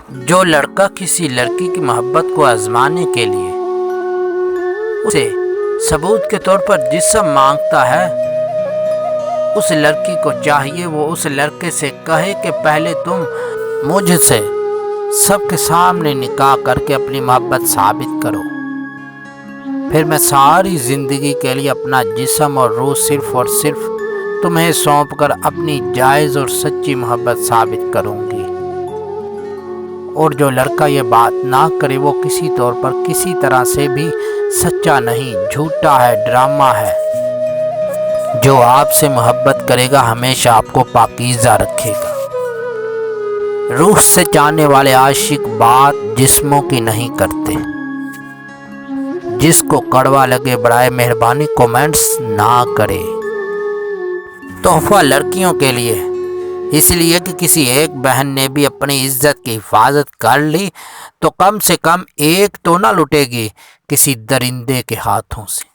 جو لڑکا کسی لڑکی کی محبت کو آزمانے کے لیے اسے ثبوت کے طور پر جسم مانگتا ہے، اس لڑکی کو چاہیے وہ اس لڑکے سے کہے کہ پہلے تم مجھ سے سب کے سامنے نکاح کر کے اپنی محبت ثابت کرو، پھر میں ساری زندگی کے لیے اپنا جسم اور روح صرف اور صرف تمہیں سونپ کر اپنی جائز اور سچی محبت ثابت کروں گی۔ اور جو لڑکا یہ بات نہ کرے وہ کسی طور پر کسی طرح سے بھی سچا نہیں، جھوٹا ہے، ڈرامہ ہے۔ جو آپ سے محبت کرے گا ہمیشہ آپ کو پاکیزہ رکھے گا۔ روح سے چاہنے والے عاشق بات جسموں کی نہیں کرتے۔ جس کو کڑوا لگے برائے مہربانی کومنٹس نہ کرے۔ تحفہ لڑکیوں کے لیے، اس لیے کہ کسی ایک بہن نے بھی اپنی عزت کی حفاظت کر لی تو کم سے کم ایک تو نہ لٹے گی کسی درندے کے ہاتھوں سے۔